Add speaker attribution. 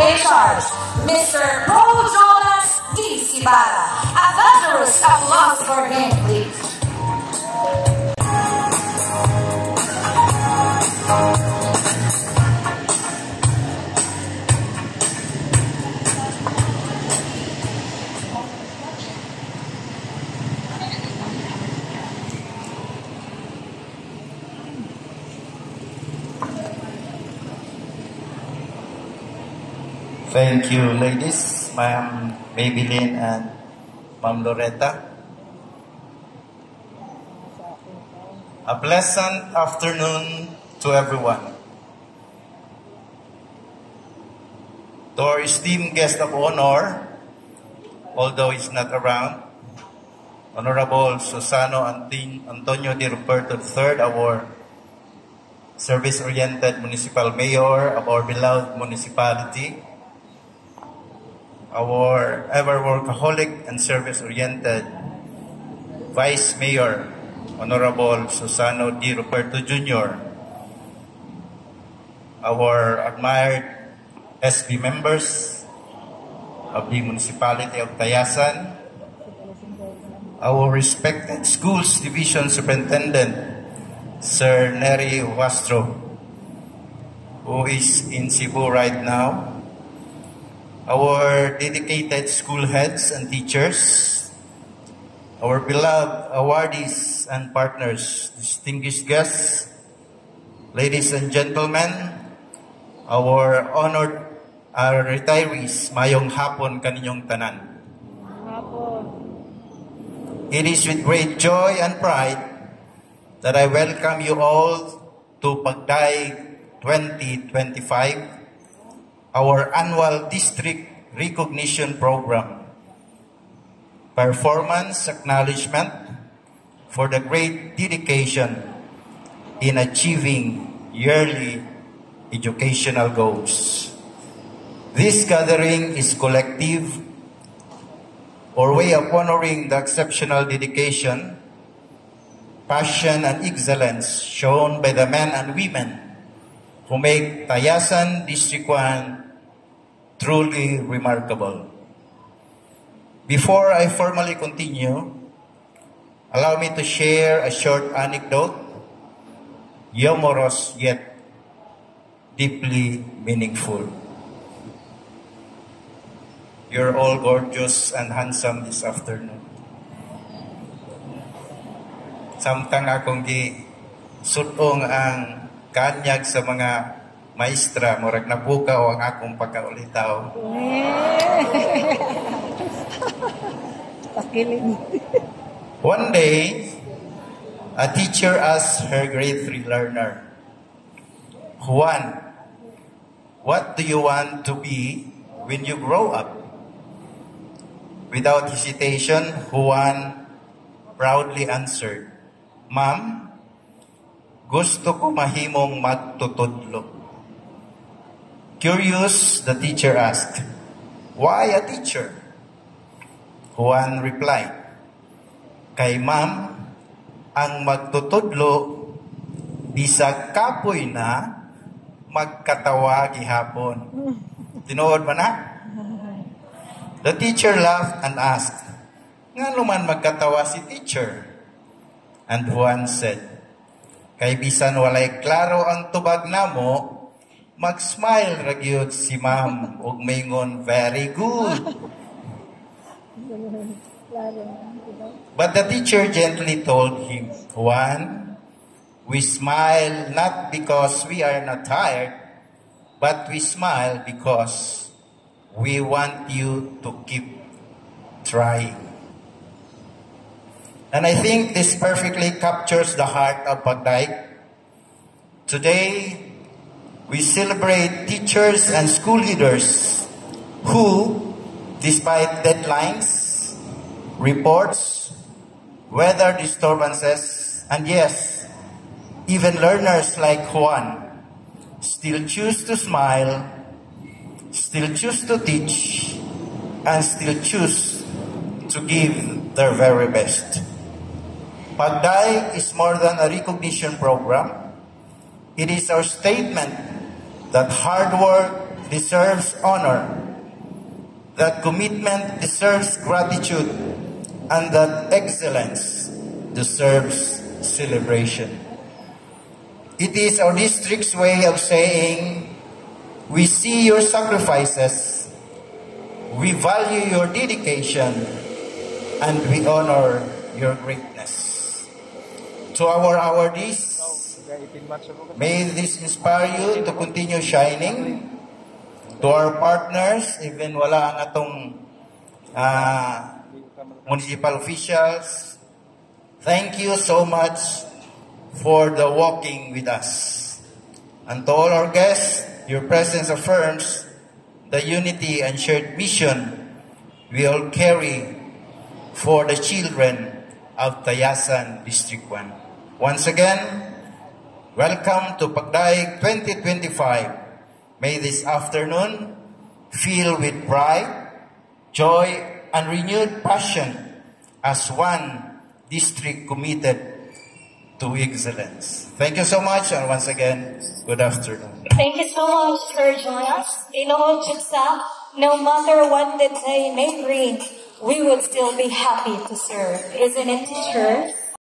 Speaker 1: in charge, Mr. Paul Jonas D. Sibara. A thunderous applause for him, please.
Speaker 2: Thank you, ladies, Ma'am Maybelline and Ma'am Loretta. A pleasant afternoon to everyone. To our esteemed guest of honor, although he's not around, Honorable Susano Antonio D. Ruperto III, our service-oriented municipal mayor of our beloved municipality, our ever-workaholic and service-oriented Vice Mayor, Honorable Susano D. Ruperto Jr., our admired SB members of the Municipality of Tayasan, our respected Schools Division Superintendent, Sir Neri Wastro, who is in Cebu right now, our dedicated school heads and teachers, our beloved awardees and partners, distinguished guests, ladies and gentlemen, our honored retirees, mayong hapon kaninyong tanan. It is with great joy and pride that I welcome you all to PAGDAI 2025, our annual district recognition program, performance acknowledgement for the great dedication in achieving yearly educational goals. This gathering is collective or way of honoring the exceptional dedication, passion, and excellence shown by the men and women who make Tayasan District 1 truly remarkable. Before I formally continue, allow me to share a short anecdote, humorous yet deeply meaningful. You're all gorgeous and handsome this afternoon. Samtang akong sutong ang kanyag sa mga maestra, murag napukaw ang akong pagkaulitaw. One day, a teacher asked her grade 3 learner, Juan, what do you want to be when you grow up? Without hesitation, Juan proudly answered, Ma'am, gusto ko mahimong magtutudlo. Curious, the teacher asked, why a teacher? Juan replied, kay ma'am, ang magtutudlo, bisag kapoy na, magkatawa gihapon. Tinuod ba na? The teacher laughed and asked, nga naman magkatawa si teacher? And Juan said, kay bisan walay klaro ang tubag namo, mag-smile ragyod si ma'am ug maingon, very good. But the teacher gently told him, Juan, we smile not because we are not tired, but we smile because we want you to keep trying. And I think this perfectly captures the heart of PAGDAI. Today, we celebrate teachers and school leaders who, despite deadlines, reports, weather disturbances, and yes, even learners like Juan, still choose to smile, still choose to teach, and still choose to give their very best. PAGDAI is more than a recognition program. It is our statement that hard work, deserves honor, that commitment deserves gratitude, and that excellence deserves celebration. It is our district's way of saying, we see your sacrifices, we value your dedication, and we honor your greatness. To our awardees, may this inspire you to continue shining. To our partners, even wala ang atong municipal officials, thank you so much for the walking with us. And to all our guests, your presence affirms the unity and shared mission we all carry for the children of Tayasan District 1. Once again, welcome to Pagdaig 2025. May this afternoon fill with pride, joy, and renewed passion as one district committed to excellence. Thank you so much, and once again, good afternoon.
Speaker 1: Thank you so much, Sir Jonas. Inood Jitsa, no matter what the day may bring, we would still be happy to serve. Isn't it, teachers?